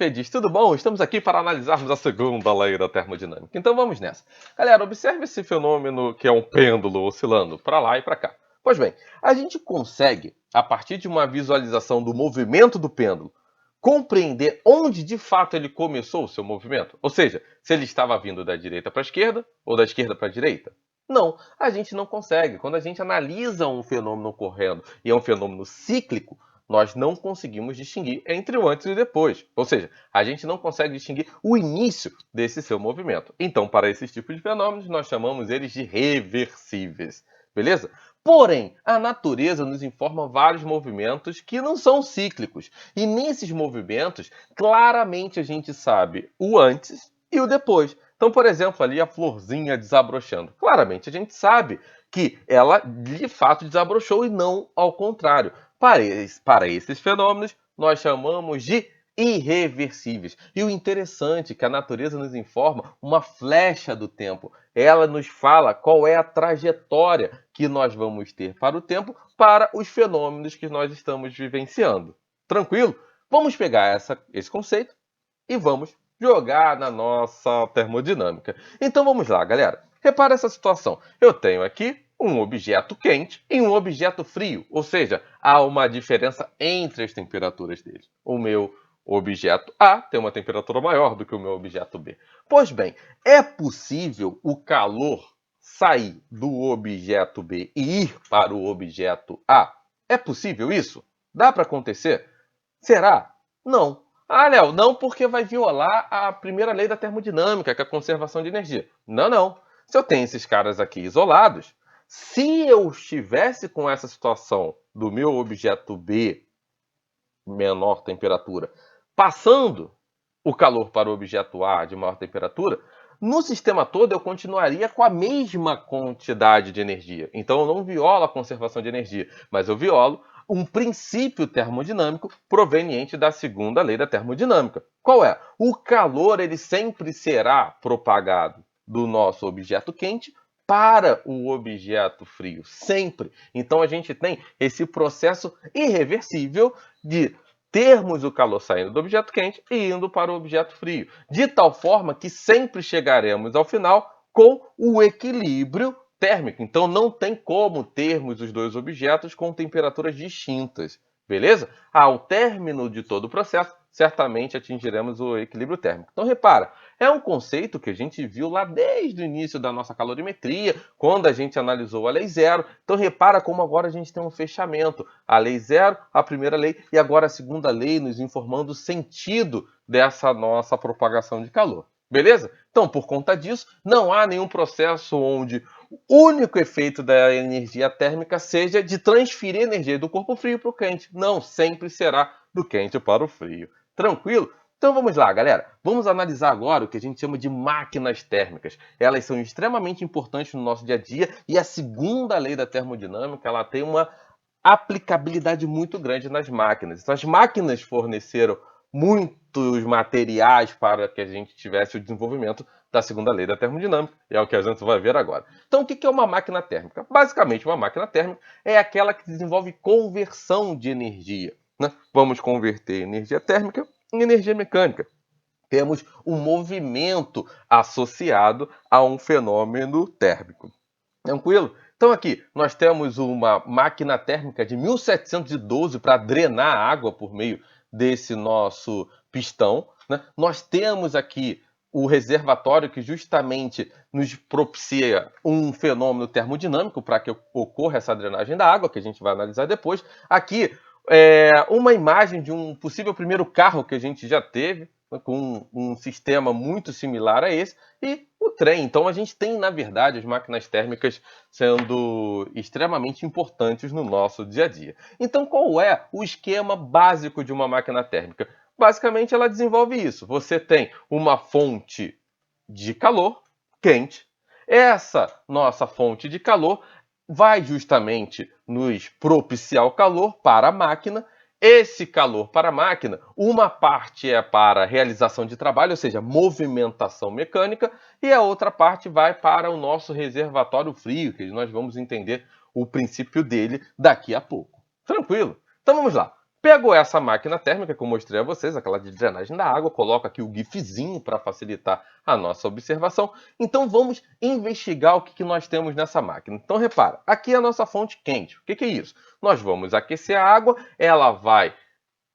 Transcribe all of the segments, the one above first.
Fedis, tudo bom? Estamos aqui para analisarmos a segunda lei da termodinâmica. Então vamos nessa. Galera, observe esse fenômeno que é um pêndulo oscilando para lá e para cá. Pois bem, a gente consegue, a partir de uma visualização do movimento do pêndulo, compreender onde de fato ele começou o seu movimento? Ou seja, se ele estava vindo da direita para a esquerda ou da esquerda para a direita? Não, a gente não consegue. Quando a gente analisa um fenômeno ocorrendo e é um fenômeno cíclico, nós não conseguimos distinguir entre o antes e o depois. Ou seja, a gente não consegue distinguir o início desse seu movimento. Então, para esses tipos de fenômenos, nós chamamos eles de reversíveis. Beleza? Porém, a natureza nos informa vários movimentos que não são cíclicos. E nesses movimentos, claramente a gente sabe o antes e o depois. Então, por exemplo, ali a florzinha desabrochando. Claramente a gente sabe que ela de fato desabrochou e não ao contrário. Para esses fenômenos, nós chamamos de irreversíveis. E o interessante é que a natureza nos informa uma flecha do tempo. Ela nos fala qual é a trajetória que nós vamos ter para o tempo para os fenômenos que nós estamos vivenciando. Tranquilo? Vamos pegar esse conceito e vamos jogar na nossa termodinâmica. Então vamos lá, galera. Repara essa situação. Eu tenho aqui um objeto quente e um objeto frio, ou seja, há uma diferença entre as temperaturas deles. O meu objeto A tem uma temperatura maior do que o meu objeto B. Pois bem, é possível o calor sair do objeto B e ir para o objeto A? É possível isso? Dá para acontecer? Será? Não. Ah, Léo, não, porque vai violar a primeira lei da termodinâmica, que é a conservação de energia. Não, não. Se eu tenho esses caras aqui isolados, se eu estivesse com essa situação do meu objeto B, menor temperatura, passando o calor para o objeto A de maior temperatura, no sistema todo eu continuaria com a mesma quantidade de energia. Então eu não violo a conservação de energia, mas eu violo um princípio termodinâmico proveniente da segunda lei da termodinâmica. Qual é? O calor ele sempre será propagado do nosso objeto quente para o objeto frio, sempre. Então a gente tem esse processo irreversível de termos o calor saindo do objeto quente e indo para o objeto frio, de tal forma que sempre chegaremos ao final com o equilíbrio térmico. Então não tem como termos os dois objetos com temperaturas distintas, beleza? Ao término de todo o processo, certamente atingiremos o equilíbrio térmico. Então repara, é um conceito que a gente viu lá desde o início da nossa calorimetria, quando a gente analisou a lei zero. Então repara como agora a gente tem um fechamento. A lei zero, a primeira lei, e agora a segunda lei nos informando o sentido dessa nossa propagação de calor. Beleza? Então, por conta disso, não há nenhum processo onde o único efeito da energia térmica seja de transferir energia do corpo frio para o quente. Não, sempre será do quente para o frio. Tranquilo? Então vamos lá, galera. Vamos analisar agora o que a gente chama de máquinas térmicas. Elas são extremamente importantes no nosso dia a dia e a segunda lei da termodinâmica ela tem uma aplicabilidade muito grande nas máquinas. Então, as máquinas forneceram muitos materiais para que a gente tivesse o desenvolvimento da segunda lei da termodinâmica, e é o que a gente vai ver agora. Então, o que é uma máquina térmica? Basicamente, uma máquina térmica é aquela que desenvolve conversão de energia. Vamos converter energia térmica em energia mecânica. Temos um movimento associado a um fenômeno térmico. Tranquilo? Então aqui nós temos uma máquina térmica de 1712 para drenar a água por meio desse nosso pistão. Nós temos aqui o reservatório que justamente nos propicia um fenômeno termodinâmico para que ocorra essa drenagem da água, que a gente vai analisar depois. Aqui uma imagem de um possível primeiro carro que a gente já teve, com um sistema muito similar a esse, e o trem. Então a gente tem, na verdade, as máquinas térmicas sendo extremamente importantes no nosso dia a dia. Então qual é o esquema básico de uma máquina térmica? Basicamente ela desenvolve isso. Você tem uma fonte de calor quente. Essa nossa fonte de calor vai justamente nos propiciar o calor para a máquina. Esse calor para a máquina, uma parte é para realização de trabalho, ou seja, movimentação mecânica, e a outra parte vai para o nosso reservatório frio, que nós vamos entender o princípio dele daqui a pouco. Tranquilo? Então vamos lá. Pego essa máquina térmica que eu mostrei a vocês, aquela de drenagem da água, coloco aqui o gifzinho para facilitar a nossa observação. Então vamos investigar o que nós temos nessa máquina. Então repara, aqui é a nossa fonte quente. O que é isso? Nós vamos aquecer a água, ela vai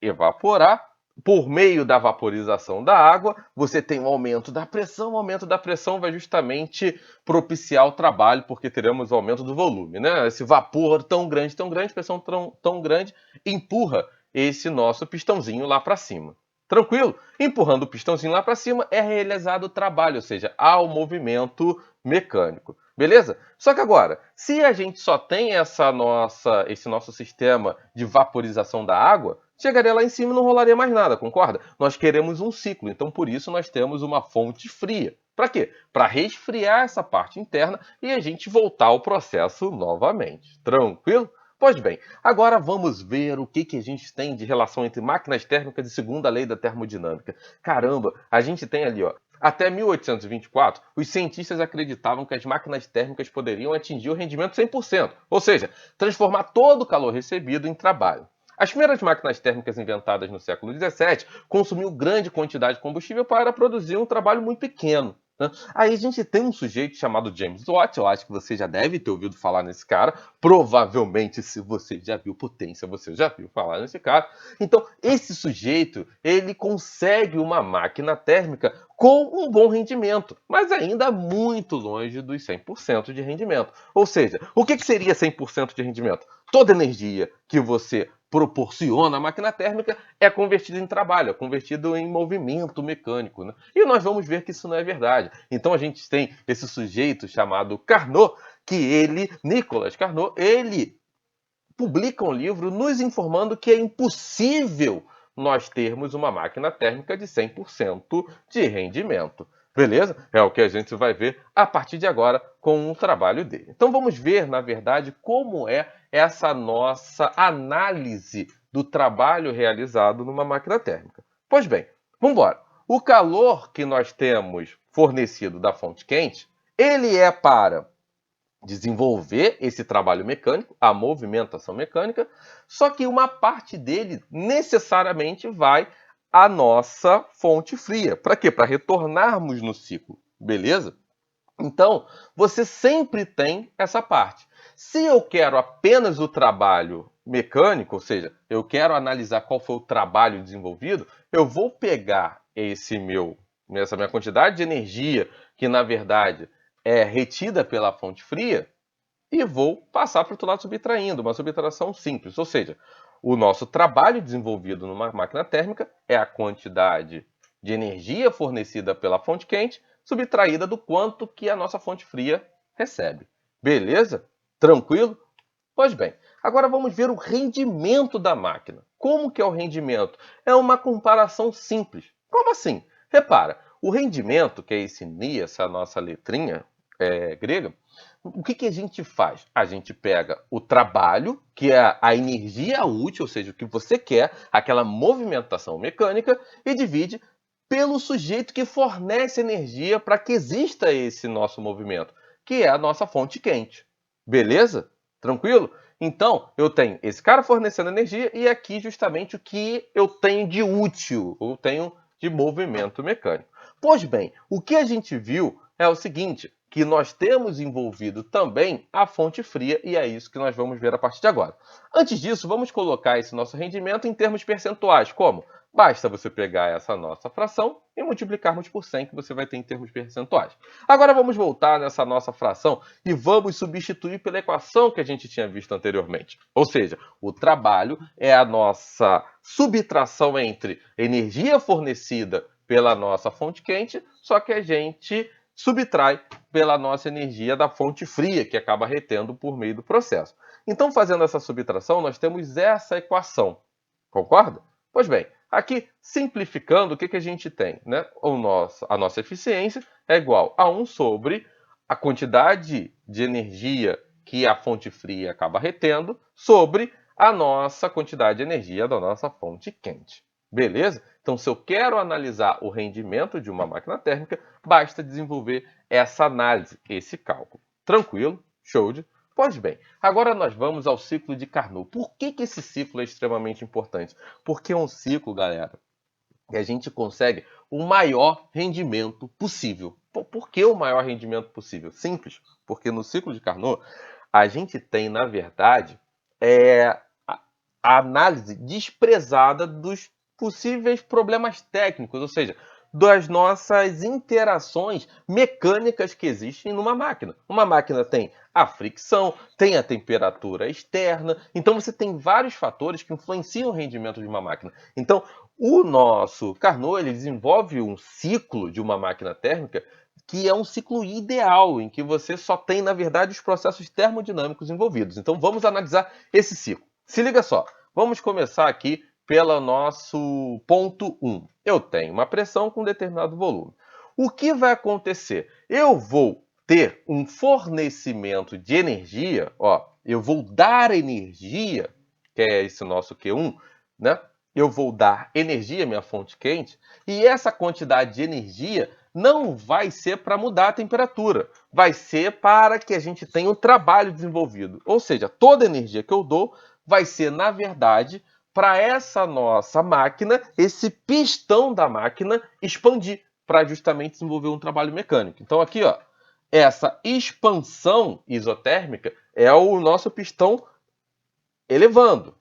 evaporar. Por meio da vaporização da água, você tem um aumento da pressão. O aumento da pressão vai justamente propiciar o trabalho, porque teremos o aumento do volume, né? Esse vapor tão grande, pressão tão grande, empurra esse nosso pistãozinho lá para cima. Tranquilo? Empurrando o pistãozinho lá para cima é realizado o trabalho, ou seja, há o movimento mecânico. Beleza? Só que agora, se a gente só tem esse nosso sistema de vaporização da água, chegaria lá em cima e não rolaria mais nada, concorda? Nós queremos um ciclo, então por isso nós temos uma fonte fria. Para quê? Para resfriar essa parte interna e a gente voltar ao processo novamente. Tranquilo? Pois bem, agora vamos ver o que a gente tem de relação entre máquinas térmicas e segunda lei da termodinâmica. Caramba, a gente tem ali, ó, até 1824, os cientistas acreditavam que as máquinas térmicas poderiam atingir o rendimento 100%, ou seja, transformar todo o calor recebido em trabalho. As primeiras máquinas térmicas inventadas no século XVII consumiam grande quantidade de combustível para produzir um trabalho muito pequeno. Aí a gente tem um sujeito chamado James Watt, eu acho que você já deve ter ouvido falar nesse cara, provavelmente se você já viu Potência, você já viu falar nesse cara. Então, esse sujeito, ele consegue uma máquina térmica com um bom rendimento, mas ainda muito longe dos 100% de rendimento. Ou seja, o que seria 100% de rendimento? Toda energia que você proporciona à máquina térmica é convertida em trabalho, é convertido em movimento mecânico, né? E nós vamos ver que isso não é verdade. Então a gente tem esse sujeito chamado Carnot, Nicolas Carnot, ele publica um livro nos informando que é impossível nós termos uma máquina térmica de 100% de rendimento. Beleza? É o que a gente vai ver a partir de agora com o trabalho dele. Então vamos ver, na verdade, como é essa nossa análise do trabalho realizado numa máquina térmica. Pois bem, vamos embora. O calor que nós temos fornecido da fonte quente, ele é para desenvolver esse trabalho mecânico, a movimentação mecânica, só que uma parte dele necessariamente vai à nossa fonte fria. Para quê? Para retornarmos no ciclo, beleza? Então, você sempre tem essa parte. Se eu quero apenas o trabalho mecânico, ou seja, eu quero analisar qual foi o trabalho desenvolvido, eu vou pegar essa minha quantidade de energia, que na verdade é retida pela fonte fria, e vou passar para o outro lado subtraindo, uma subtração simples. Ou seja, o nosso trabalho desenvolvido numa máquina térmica é a quantidade de energia fornecida pela fonte quente subtraída do quanto que a nossa fonte fria recebe. Beleza? Tranquilo? Pois bem, agora vamos ver o rendimento da máquina. Como que é o rendimento? É uma comparação simples. Como assim? Repara, o rendimento, que é esse ni, essa nossa letrinha grega, o que a gente faz? A gente pega o trabalho, que é a energia útil, ou seja, o que você quer, aquela movimentação mecânica, e divide pelo sujeito que fornece energia para que exista esse nosso movimento, que é a nossa fonte quente. Beleza? Tranquilo? Então, eu tenho esse cara fornecendo energia e aqui justamente o que eu tenho de útil, eu tenho de movimento mecânico. Pois bem, o que a gente viu é o seguinte, que nós temos envolvido também a fonte fria e é isso que nós vamos ver a partir de agora. Antes disso, vamos colocar esse nosso rendimento em termos percentuais. Como? Basta você pegar essa nossa fração e multiplicarmos por 100, que você vai ter em termos percentuais. Agora vamos voltar nessa nossa fração e vamos substituir pela equação que a gente tinha visto anteriormente. Ou seja, o trabalho é a nossa subtração entre energia fornecida pela nossa fonte quente, só que a gente subtrai pela nossa energia da fonte fria, que acaba retendo por meio do processo. Então, fazendo essa subtração, nós temos essa equação. Concorda? Pois bem, aqui, simplificando, o que a gente tem? Né? A nossa eficiência é igual a 1 sobre a quantidade de energia que a fonte fria acaba retendo sobre a nossa quantidade de energia da nossa fonte quente. Beleza? Então, se eu quero analisar o rendimento de uma máquina térmica, basta desenvolver essa análise, esse cálculo. Tranquilo? Show de Pois bem, agora nós vamos ao ciclo de Carnot. Por que esse ciclo é extremamente importante? Porque é um ciclo, galera, que a gente consegue o maior rendimento possível. Por que o maior rendimento possível? Simples, porque no ciclo de Carnot a gente tem, na verdade, a análise desprezada dos possíveis problemas técnicos, ou seja, das nossas interações mecânicas que existem numa máquina. Uma máquina tem a fricção, tem a temperatura externa, então você tem vários fatores que influenciam o rendimento de uma máquina. Então, o nosso Carnot ele desenvolve um ciclo de uma máquina térmica que é um ciclo ideal, em que você só tem, na verdade, os processos termodinâmicos envolvidos. Então, vamos analisar esse ciclo. Se liga só, vamos começar aqui pelo nosso ponto 1. Eu tenho uma pressão com determinado volume. O que vai acontecer? Eu vou ter um fornecimento de energia, eu vou dar energia, que é esse nosso Q1, né? Eu vou dar energia, minha fonte quente, e essa quantidade de energia não vai ser para mudar a temperatura, vai ser para que a gente tenha um trabalho desenvolvido. Ou seja, toda a energia que eu dou vai ser, na verdade, para essa nossa máquina, esse pistão da máquina expandir, para justamente desenvolver um trabalho mecânico. Então aqui, essa expansão isotérmica é o nosso pistão elevando.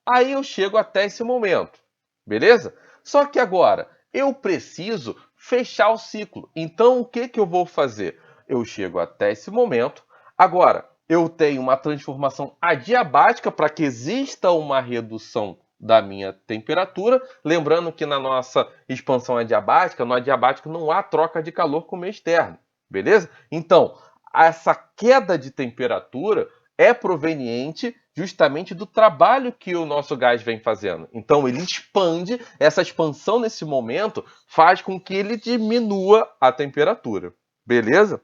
Aí eu chego até esse momento, beleza? Só que agora eu preciso fechar o ciclo. Então o que eu vou fazer? Eu chego até esse momento. Agora eu tenho uma transformação adiabática para que exista uma redução da minha temperatura. Lembrando que na nossa expansão adiabática, no adiabático não há troca de calor com o meio externo, beleza? Então essa queda de temperatura é proveniente justamente do trabalho que o nosso gás vem fazendo. Então ele expande, essa expansão nesse momento faz com que ele diminua a temperatura, beleza?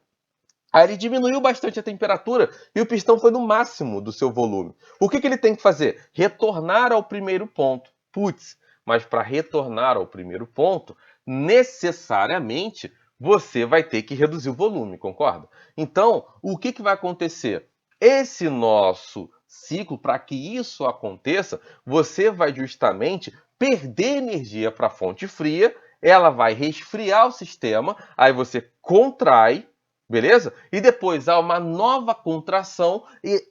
Aí ele diminuiu bastante a temperatura e o pistão foi no máximo do seu volume. O que ele tem que fazer? Retornar ao primeiro ponto. Putz, mas para retornar ao primeiro ponto, necessariamente você vai ter que reduzir o volume, concorda? Então, o que vai acontecer? Esse nosso ciclo, para que isso aconteça, você vai justamente perder energia para a fonte fria, ela vai resfriar o sistema, aí você contrai, beleza? E depois há uma nova contração,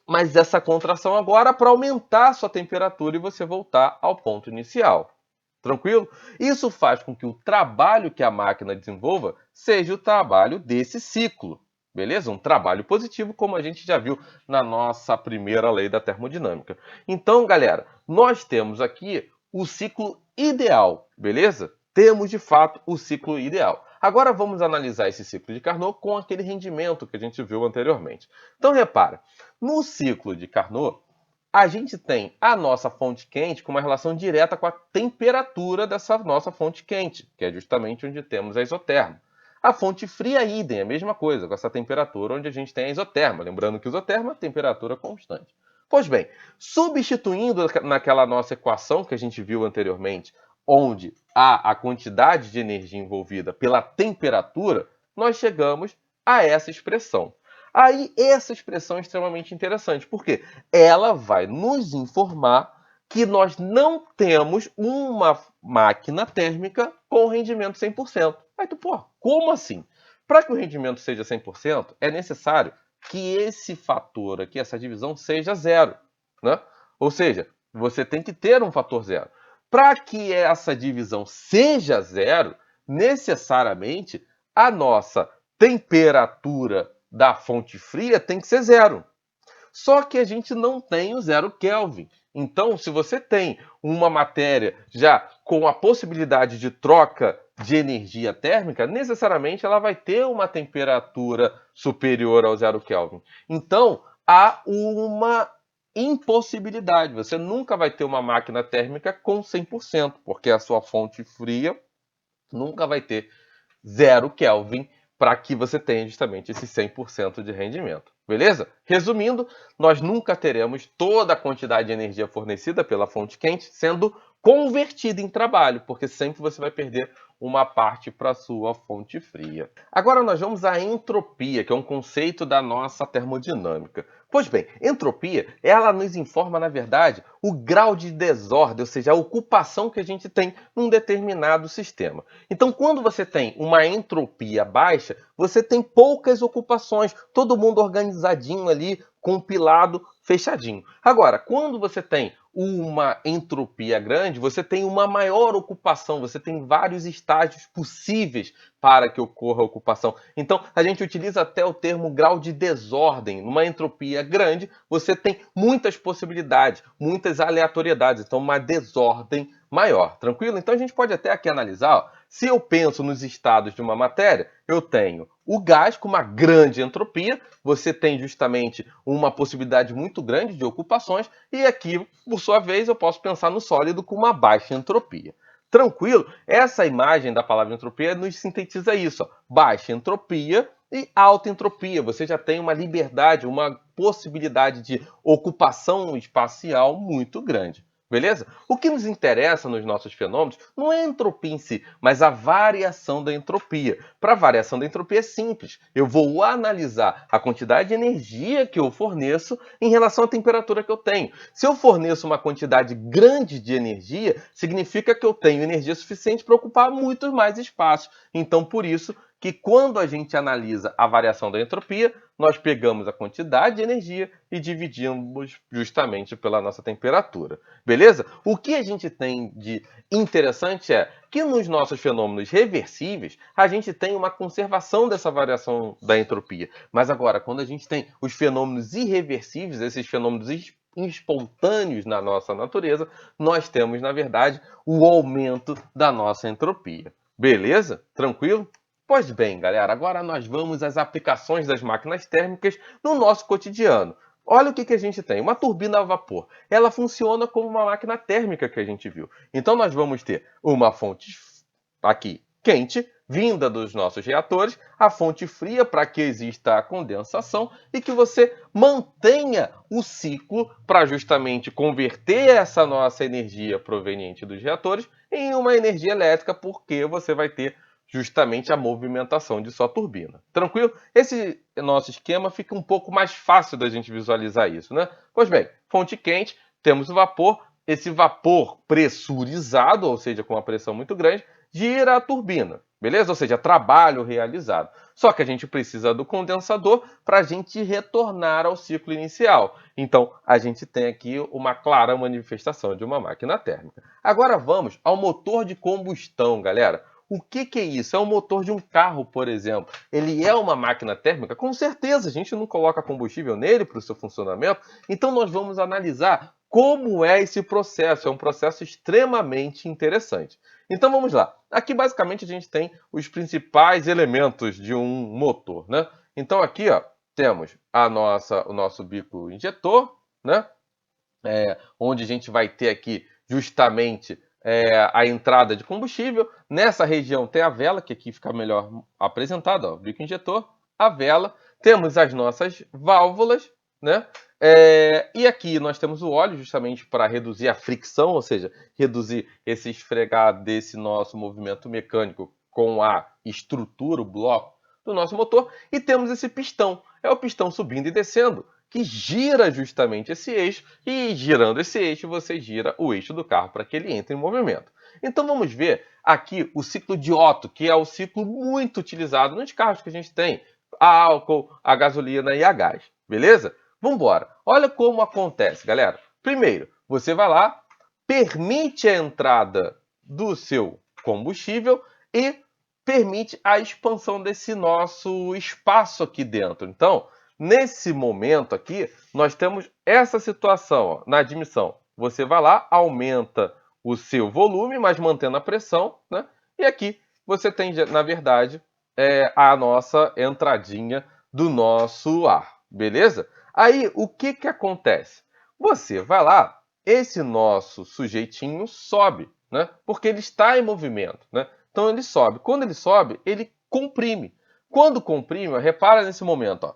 mas essa contração agora para aumentar a sua temperatura e você voltar ao ponto inicial. Tranquilo? Isso faz com que o trabalho que a máquina desenvolva seja o trabalho desse ciclo. Beleza? Um trabalho positivo, como a gente já viu na nossa primeira lei da termodinâmica. Então, galera, nós temos aqui o ciclo ideal, beleza? Temos, de fato, o ciclo ideal. Agora vamos analisar esse ciclo de Carnot com aquele rendimento que a gente viu anteriormente. Então, repara, no ciclo de Carnot, a gente tem a nossa fonte quente com uma relação direta com a temperatura dessa nossa fonte quente, que é justamente onde temos a isoterma. A fonte fria, idem, a mesma coisa, com essa temperatura onde a gente tem a isoterma. Lembrando que isoterma é temperatura constante. Pois bem, substituindo naquela nossa equação que a gente viu anteriormente, onde há a quantidade de energia envolvida pela temperatura, nós chegamos a essa expressão. Aí, essa expressão é extremamente interessante, porque ela vai nos informar que nós não temos uma máquina térmica com rendimento 100%. Aí tu, como assim? Para que o rendimento seja 100%, é necessário que esse fator aqui, essa divisão, seja zero, né? Ou seja, você tem que ter um fator zero. Para que essa divisão seja zero, necessariamente a nossa temperatura da fonte fria tem que ser zero. Só que a gente não tem o 0 Kelvin. Então, se você tem uma matéria já com a possibilidade de troca de energia térmica, necessariamente ela vai ter uma temperatura superior ao 0 Kelvin. Então, há uma impossibilidade. Você nunca vai ter uma máquina térmica com 100%, porque a sua fonte fria nunca vai ter 0 Kelvin para que você tenha justamente esse 100% de rendimento. Beleza? Resumindo, nós nunca teremos toda a quantidade de energia fornecida pela fonte quente sendo convertida em trabalho, porque sempre você vai perder uma parte para a sua fonte fria. Agora nós vamos à entropia, que é um conceito da nossa termodinâmica. Pois bem, entropia, ela nos informa, na verdade, o grau de desordem, ou seja, a ocupação que a gente tem num determinado sistema. Então, quando você tem uma entropia baixa, você tem poucas ocupações, todo mundo organizadinho ali, compilado, fechadinho. Agora, quando você tem uma entropia grande, você tem uma maior ocupação, você tem vários estágios possíveis para que ocorra a ocupação. Então, a gente utiliza até o termo grau de desordem. Numa entropia grande, você tem muitas possibilidades, muitas aleatoriedades, então uma desordem maior, tranquilo? Então, a gente pode até aqui analisar, ó, se eu penso nos estados de uma matéria, eu tenho o gás com uma grande entropia, você tem justamente uma possibilidade muito grande de ocupações, e aqui, por sua vez, eu posso pensar no sólido com uma baixa entropia. Tranquilo? Essa imagem da palavra entropia nos sintetiza isso, ó, baixa entropia e alta entropia. Você já tem uma liberdade, uma possibilidade de ocupação espacial muito grande. Beleza? O que nos interessa nos nossos fenômenos não é a entropia em si, mas a variação da entropia. Para a variação da entropia é simples. Eu vou analisar a quantidade de energia que eu forneço em relação à temperatura que eu tenho. Se eu forneço uma quantidade grande de energia, significa que eu tenho energia suficiente para ocupar muito mais espaço. Então, por isso que quando a gente analisa a variação da entropia, nós pegamos a quantidade de energia e dividimos justamente pela nossa temperatura. Beleza? O que a gente tem de interessante é que nos nossos fenômenos reversíveis, a gente tem uma conservação dessa variação da entropia. Mas agora, quando a gente tem os fenômenos irreversíveis, esses fenômenos espontâneos na nossa natureza, nós temos, na verdade, o aumento da nossa entropia. Beleza? Tranquilo? Pois bem, galera, agora nós vamos às aplicações das máquinas térmicas no nosso cotidiano. Olha o que a gente tem, uma turbina a vapor. Ela funciona como uma máquina térmica que a gente viu. Então nós vamos ter uma fonte aqui quente, vinda dos nossos reatores, a fonte fria para que exista a condensação e que você mantenha o ciclo para justamente converter essa nossa energia proveniente dos reatores em uma energia elétrica, porque você vai ter justamente a movimentação de sua turbina. Tranquilo? Esse nosso esquema fica um pouco mais fácil da gente visualizar isso, né? Pois bem, fonte quente, temos o vapor, esse vapor pressurizado, ou seja, com uma pressão muito grande, gira a turbina, beleza? Ou seja, trabalho realizado. Só que a gente precisa do condensador para a gente retornar ao ciclo inicial. Então, a gente tem aqui uma clara manifestação de uma máquina térmica. Agora vamos ao motor de combustão, galera. O que é isso? É o motor de um carro, por exemplo. Ele é uma máquina térmica? Com certeza, a gente não coloca combustível nele para o seu funcionamento. Então, nós vamos analisar como é esse processo. É um processo extremamente interessante. Então, vamos lá. Aqui, basicamente, a gente tem os principais elementos de um motor, né? Então, aqui, ó, temos o nosso bico injetor, né? Onde a gente vai ter aqui justamente a entrada de combustível. Nessa região tem a vela, que aqui fica melhor apresentada, ó, bico injetor, a vela. Temos as nossas válvulas, né? E aqui nós temos o óleo, justamente para reduzir a fricção, ou seja, reduzir esse esfregar desse nosso movimento mecânico com a estrutura, o bloco do nosso motor. E temos esse pistão, é o pistão subindo e descendo, que gira justamente esse eixo, e girando esse eixo, você gira o eixo do carro para que ele entre em movimento. Então vamos ver aqui o ciclo de Otto, que é o ciclo muito utilizado nos carros que a gente tem, a álcool, a gasolina e a gás, beleza? Vamos embora. Olha como acontece, galera. Primeiro, você vai lá, permite a entrada do seu combustível e permite a expansão desse nosso espaço aqui dentro. Então, nesse momento aqui, nós temos essa situação, ó, na admissão. Você vai lá, aumenta o seu volume, mas mantendo a pressão, né? E aqui você tem, na verdade, a nossa entradinha do nosso ar, beleza? Aí, o que acontece? Você vai lá, esse nosso sujeitinho sobe, né? Porque ele está em movimento, né? Então, ele sobe. Quando ele sobe, ele comprime. Quando comprime, ó, repara nesse momento, ó.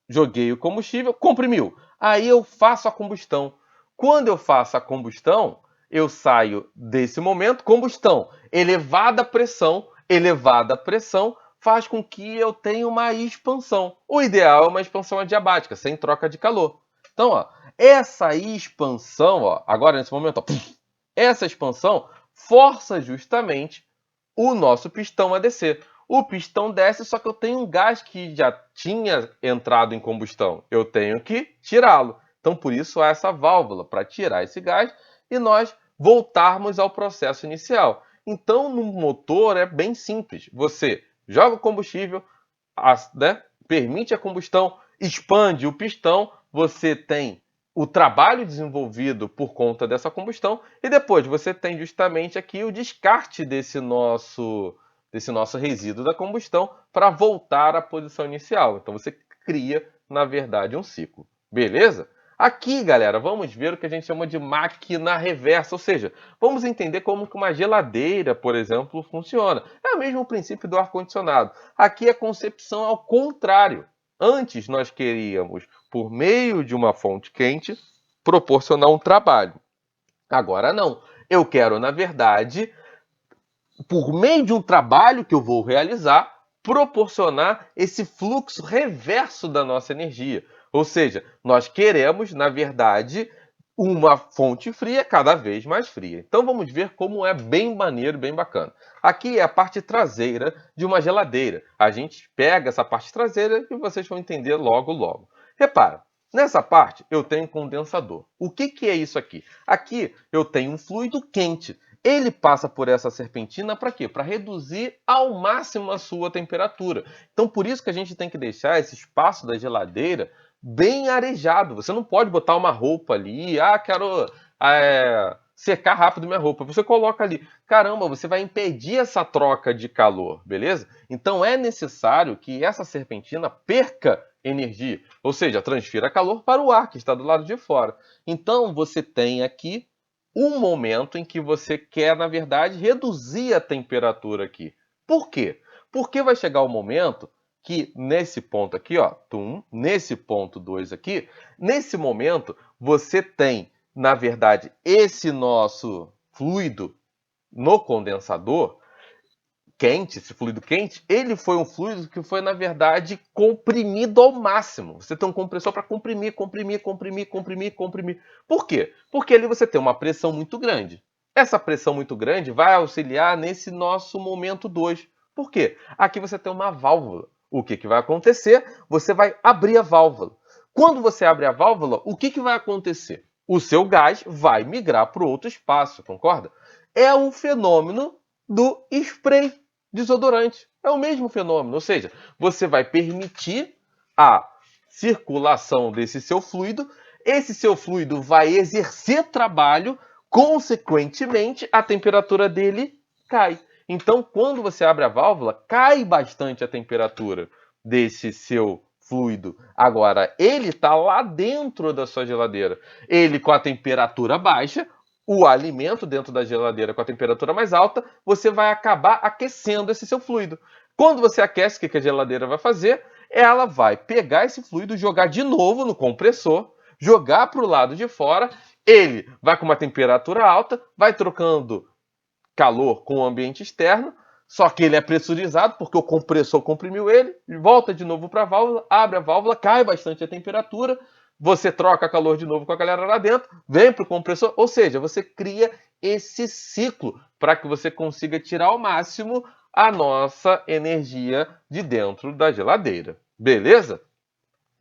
Joguei o combustível, comprimiu. Aí eu faço a combustão. Quando eu faço a combustão, eu saio desse momento, combustão, elevada pressão faz com que eu tenha uma expansão. O ideal é uma expansão adiabática, sem troca de calor. Então, ó, essa expansão, ó, agora nesse momento, ó, essa expansão força justamente o nosso pistão a descer. O pistão desce, só que eu tenho um gás que já tinha entrado em combustão. Eu tenho que tirá-lo. Então, por isso, há essa válvula para tirar esse gás e nós voltarmos ao processo inicial. Então, no motor é bem simples. Você joga o combustível, né, permite a combustão, expande o pistão, você tem o trabalho desenvolvido por conta dessa combustão e depois você tem justamente aqui o descarte desse nosso resíduo da combustão para voltar à posição inicial. Então você cria, na verdade, um ciclo. Beleza? Aqui, galera, vamos ver o que a gente chama de máquina reversa, ou seja, vamos entender como que uma geladeira, por exemplo, funciona. É o mesmo princípio do ar-condicionado. Aqui a concepção é ao contrário. Antes nós queríamos, por meio de uma fonte quente, proporcionar um trabalho. Agora não. Eu quero, na verdade, por meio de um trabalho que eu vou realizar, proporcionar esse fluxo reverso da nossa energia. Ou seja, nós queremos, na verdade, uma fonte fria cada vez mais fria. Então vamos ver como é bem maneiro, bem bacana. Aqui é a parte traseira de uma geladeira. A gente pega essa parte traseira e vocês vão entender logo, logo. Repara, nessa parte eu tenho um condensador. O que é isso aqui? Aqui eu tenho um fluido quente. Ele passa por essa serpentina para quê? Para reduzir ao máximo a sua temperatura. Então, por isso que a gente tem que deixar esse espaço da geladeira bem arejado. Você não pode botar uma roupa ali, quero secar rápido minha roupa. Você coloca ali. Caramba, você vai impedir essa troca de calor, beleza? Então, é necessário que essa serpentina perca energia, ou seja, transfira calor para o ar que está do lado de fora. Então, você tem aqui um momento em que você quer, na verdade, reduzir a temperatura aqui. Por quê? Porque vai chegar o momento que nesse ponto aqui, ó, nesse ponto 2 aqui, nesse momento você tem, na verdade, esse nosso fluido no condensador quente, esse fluido quente, ele foi um fluido que foi, na verdade, comprimido ao máximo. Você tem um compressor para comprimir. Por quê? Porque ali você tem uma pressão muito grande. Essa pressão muito grande vai auxiliar nesse nosso momento 2. Por quê? Aqui você tem uma válvula. O que vai acontecer? Você vai abrir a válvula. Quando você abre a válvula, o que vai acontecer? O seu gás vai migrar para outro espaço, concorda? É o fenômeno do spray desodorante. É o mesmo fenômeno, ou seja, você vai permitir a circulação desse seu fluido, esse seu fluido vai exercer trabalho, consequentemente, a temperatura dele cai. Então, quando você abre a válvula, cai bastante a temperatura desse seu fluido. Agora, ele está lá dentro da sua geladeira. Ele, com a temperatura baixa, o alimento dentro da geladeira com a temperatura mais alta, você vai acabar aquecendo esse seu fluido. Quando você aquece, o que a geladeira vai fazer? Ela vai pegar esse fluido, jogar de novo no compressor, jogar para o lado de fora, ele vai com uma temperatura alta, vai trocando calor com o ambiente externo, só que ele é pressurizado porque o compressor comprimiu ele, volta de novo para a válvula, abre a válvula, cai bastante a temperatura, você troca calor de novo com a galera lá dentro, vem para o compressor, ou seja, você cria esse ciclo para que você consiga tirar ao máximo a nossa energia de dentro da geladeira. Beleza?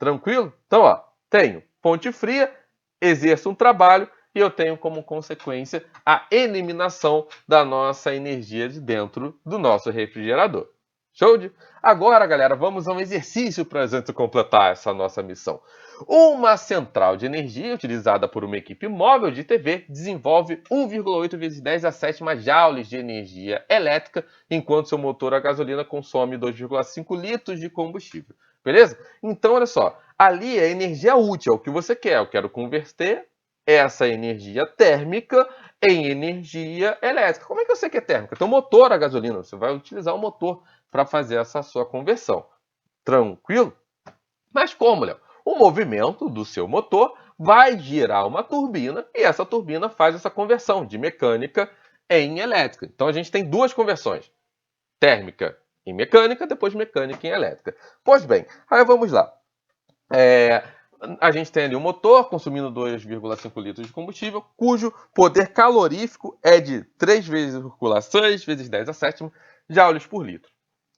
Tranquilo? Então, ó, tenho fonte fria, exerço um trabalho e eu tenho como consequência a eliminação da nossa energia de dentro do nosso refrigerador. Show de? Agora, galera, vamos a um exercício para a gente completar essa nossa missão. Uma central de energia utilizada por uma equipe móvel de TV desenvolve 1,8 vezes 10 a sétima joules de energia elétrica, enquanto seu motor a gasolina consome 2,5 litros de combustível. Beleza? Então, olha só, ali é energia útil, é o que você quer. Eu quero converter essa energia térmica em energia elétrica. Como é que eu sei que é térmica? Tem um motor a gasolina, você vai utilizar o motor para fazer essa sua conversão. Tranquilo? Mas como, Léo? O movimento do seu motor vai girar uma turbina e essa turbina faz essa conversão de mecânica em elétrica. Então a gente tem duas conversões, térmica em mecânica, depois mecânica em elétrica. Pois bem, aí vamos lá. A gente tem ali um motor consumindo 2,5 litros de combustível, cujo poder calorífico é de 3,6 vezes 10 a sétima joules por litro.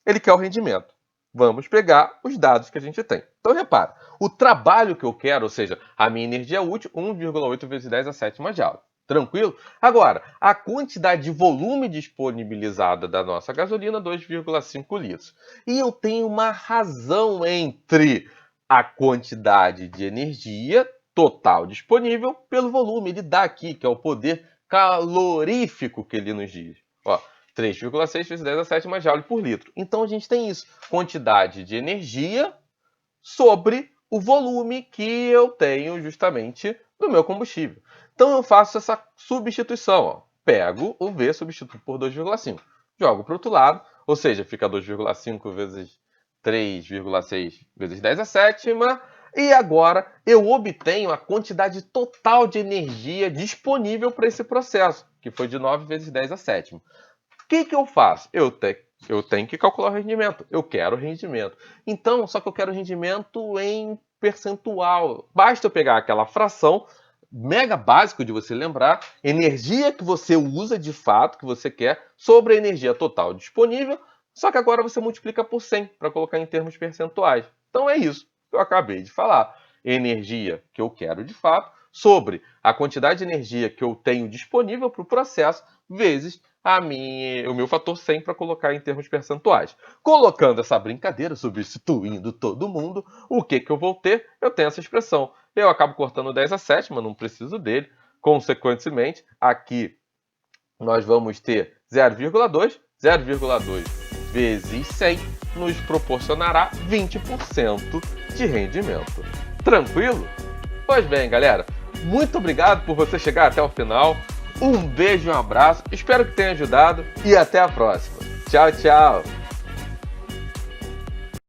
Ele quer o rendimento. Vamos pegar os dados que a gente tem. Então, repara, o trabalho que eu quero, ou seja, a minha energia útil, 1,8 vezes 10 a sétima joule. Tranquilo? Agora, a quantidade de volume disponibilizada da nossa gasolina, 2,5 litros. E eu tenho uma razão entre a quantidade de energia total disponível pelo volume. Ele dá aqui, que é o poder calorífico que ele nos diz. Ó, 3,6 vezes 10 a sétima joule por litro. Então, a gente tem isso. Quantidade de energia sobre o volume que eu tenho justamente no meu combustível. Então, eu faço essa substituição. Ó. Pego o V, substituo por 2,5. Jogo para o outro lado, ou seja, fica 2,5 vezes 3,6 vezes 10 a sétima. E agora eu obtenho a quantidade total de energia disponível para esse processo, que foi de 9 vezes 10 a sétima. O que eu faço? Eu tenho que calcular o rendimento. Eu quero rendimento. Então, só que eu quero rendimento em percentual. Basta eu pegar aquela fração, mega básico de você lembrar, energia que você usa de fato, que você quer, sobre a energia total disponível, só que agora você multiplica por 100 para colocar em termos percentuais. Então é isso que eu acabei de falar. Energia que eu quero de fato, sobre a quantidade de energia que eu tenho disponível para o processo, vezes o meu fator 100 para colocar em termos percentuais. Colocando essa brincadeira, substituindo todo mundo, o que eu vou ter? Eu tenho essa expressão. Eu acabo cortando 10 a sétima, não preciso dele. Consequentemente, aqui nós vamos ter 0,2. 0,2 vezes 100 nos proporcionará 20% de rendimento. Tranquilo? Pois bem, galera, muito obrigado por você chegar até o final. Um beijo e um abraço, espero que tenha ajudado e até a próxima. Tchau, tchau!